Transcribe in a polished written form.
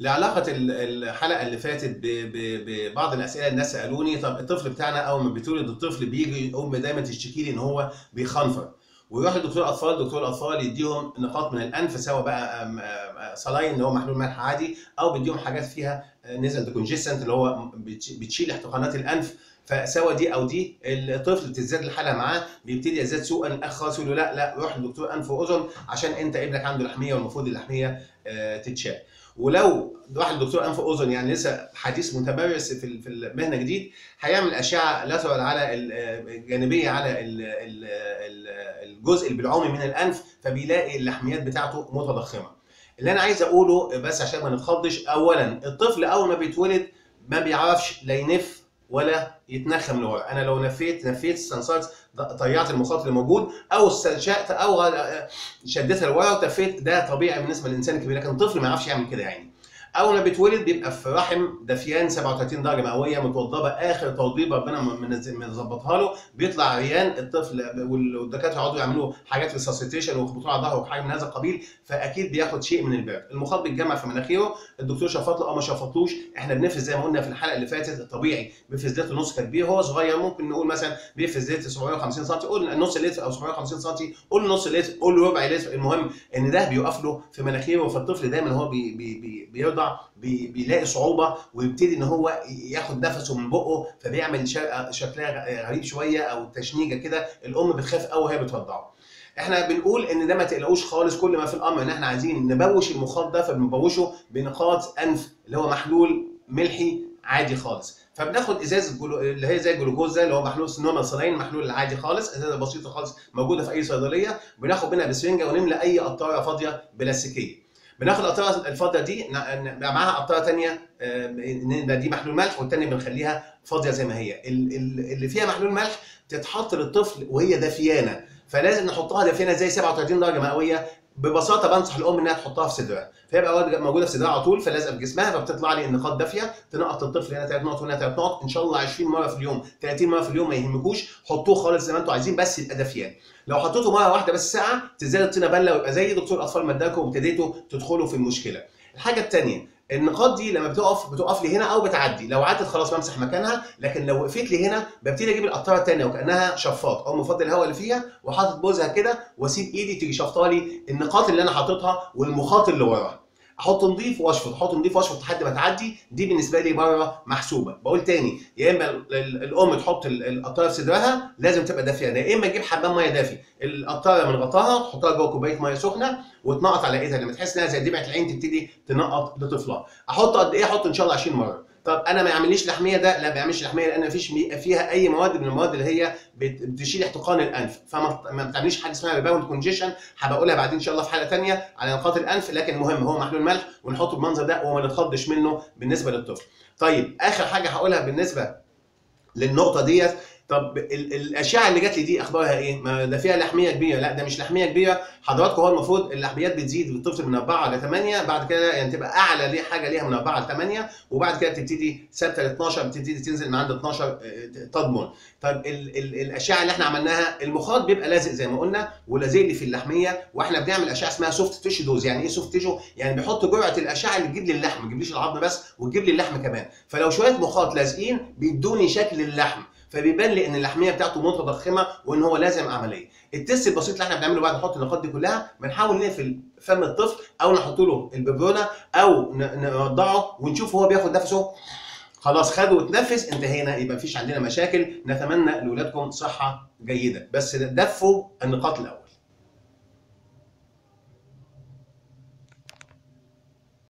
لعلاقة الحلقة اللي فاتت ببعض الأسئلة الناس سألوني، طب الطفل بتاعنا أول ما بيتولد الطفل بيجي أم دايما تشتكي لي إن هو بيخنفر، ويروح لدكتور أطفال، دكتور الأطفال يديهم نقاط من الأنف، سواء بقى صلاين اللي هو محلول ملح عادي، أو بيديهم حاجات فيها نزل ديكونجستنت اللي هو بتشيل احتقانات الأنف. فسواء دي او دي الطفل بتزداد الحاله معاه، بيبتدي يزداد سوءا، الاخ خلاص يقول له لا لا روح لدكتور انف واذن عشان انت ابنك عنده لحميه والمفروض اللحميه تتشال. ولو راح لدكتور انف واذن يعني لسه حديث متمرس في المهنه جديد، هيعمل اشعه لاترال على الجانبيه على الجزء البلعومي من الانف، فبيلاقي اللحميات بتاعته متضخمه. اللي انا عايز اقوله بس عشان ما نتخضش، اولا الطفل اول ما بيتولد ما بيعرفش لا ينف ولا يتنخم لورا. انا لو نفيت استنصرت طيعت المخاط اللي موجود، او استنشقت او شدتها لورا وتفيت، ده طبيعي بالنسبه للانسان الكبير، لكن الطفل ما يعرفش يعمل كده. يعني اول ما بيتولد بيبقى في رحم دفيان 37 درجه مئويه متوضبه اخر توضيب ربنا مظبطها له، بيطلع عريان الطفل، والدكاتره يقعدوا يعملوا حاجات ريسسيتيشن ويخبطوه على ظهره وحاجه من هذا القبيل، فاكيد بياخد شيء من البرد. المخاط بيتجمع في مناخيره، الدكتور شفط له او ما شفطلوش، احنا بنفرز زي ما قلنا في الحلقه اللي فاتت الطبيعي بيفرز لتر نص كبير، هو صغير ممكن نقول مثلا بيفرز لتر 750 سم، قول نص لتر او 750 سم، قول نص لتر، قول ربع لتر، المهم ان ده بيقف له في مناخيره. فالطفل دايما هو بيرضع بيلاقي صعوبه ويبتدي ان هو ياخد نفسه من بقه، فبيعمل شكلها غريب شويه او تشنيجه كده، الام بتخاف قوي وهي بترضعه. احنا بنقول ان ده ما تقلقوش خالص، كل ما في الامر ان احنا عايزين نبوش المخاط ده، فبنبوشه بنقاط انف اللي هو محلول ملحي عادي خالص. فبناخد ازازه اللي هي زي الجلوكوز ده اللي هو محلول نورمال صلاين، محلول العادي خالص، ازازه بسيطه خالص موجوده في اي صيدليه، بناخد منها بسرنجه ونملى اي قطاره فاضيه بلاستيكيه. بناخد القطاره الفاضيه دي معاها قطاره ثانيه دي محلول ملح، والثانيه بنخليها فاضيه زي ما هي. اللي فيها محلول ملح تتحط للطفل وهي دافيانه، فلازم نحطها دافيانه زي 37 درجه مئويه. ببساطه بنصح الام انها تحطها في صدرها، فيبقى موجوده في صدرها على طول، فلازقه في جسمها، فبتطلع لي النقاط دافيه، تنقط الطفل هنا 3 نقط وهنا 3 نقط، ان شاء الله 20 مره في اليوم 30 مره في اليوم ما يهمكوش، حطوه خالص زي ما انتم عايزين بس يبقى دافيان. لو حطيته مره واحده بس ساعه تزداد الطينه بله ويبقى زي دكتور الاطفال ما اداكم وابتديتوا تدخلوا في المشكله. الحاجه الثانيه، النقاط دي لما بتقف لي هنا او بتعدي، لو عدت خلاص بمسح مكانها، لكن لو وقفت لي هنا ببتدي اجيب القطاره الثانيه وكانها شفاط او مفضل الهواء اللي فيها، وحاطط بوزها كده واسيب ايدي تيجي شفطه لي النقاط اللي انا حاططها والمخاط اللي وراها. احط نضيف واشفط، احط نضيف واشفط لحد ما تعدي، دي بالنسبه لي بره محسوبه. بقول تاني، يا اما الام تحط القطاره في صدرها لازم تبقى دافيه، يا اما تجيب حمام ميه دافي، القطاره من غطاها تحطها جوه كوبايه ميه سخنه وتنقط على ايدها، لما تحس انها زي دمعه العين تبتدي تنقط لطفلها. احط قد ايه؟ احط ان شاء الله 20 مره. طب انا ما يعمليش لحميه ده؟ لا ما يعملش لحميه، لان مفيش فيها اي مواد من المواد اللي هي بتشيل احتقان الانف، فما بتعمليش حاجه اسمها ريباوند كونجيشن، هبقى اقولها بعدين ان شاء الله في حلقه ثانيه على نقاط الانف، لكن المهم هو محلول ملح ونحطه بالمنظر ده وما نتخضش منه بالنسبه للطفل. طيب اخر حاجه هقولها بالنسبه للنقطه ديت، طب الاشعه اللي جات لي دي اخبارها ايه؟ ما ده فيها لحميه كبيره، لا ده مش لحميه كبيره حضراتكم، هو المفروض اللحميات بتزيد للطفل من 4 ل 8، بعد كده يعني تبقى اعلى ليه حاجه ليها من 4 ل 8، وبعد كده تبتدي ثابته ل 12، بتبتدي تنزل من عند 12 تضمن. طب الاشعه اللي احنا عملناها، المخاط بيبقى لازق زي ما قلنا ولازق لي في اللحميه، واحنا بنعمل اشعه اسمها سوفت تيشو دوز. يعني ايه سوفت تيشو؟ يعني بيحط جرعه الاشعه اللي تجيب لي اللحم، ما تجيبليش العظم بس وتجيب لي اللحم كمان، فلو شويه مخاط لازقين بيدوني شكل اللحم، فبيبان لي ان اللحميه بتاعته متضخمه وان هو لازم عمليه. التست البسيط اللي احنا بنعمله بعد ما نحط النقاط دي كلها، بنحاول نقفل فم الطفل او نحط له الببرونه او نرضعه ونشوف هو بياخد نفسه، خلاص خد وتنفس، انتهينا، يبقى مفيش عندنا مشاكل. نتمنى لاولادكم صحه جيده، بس دفوا النقاط الاول.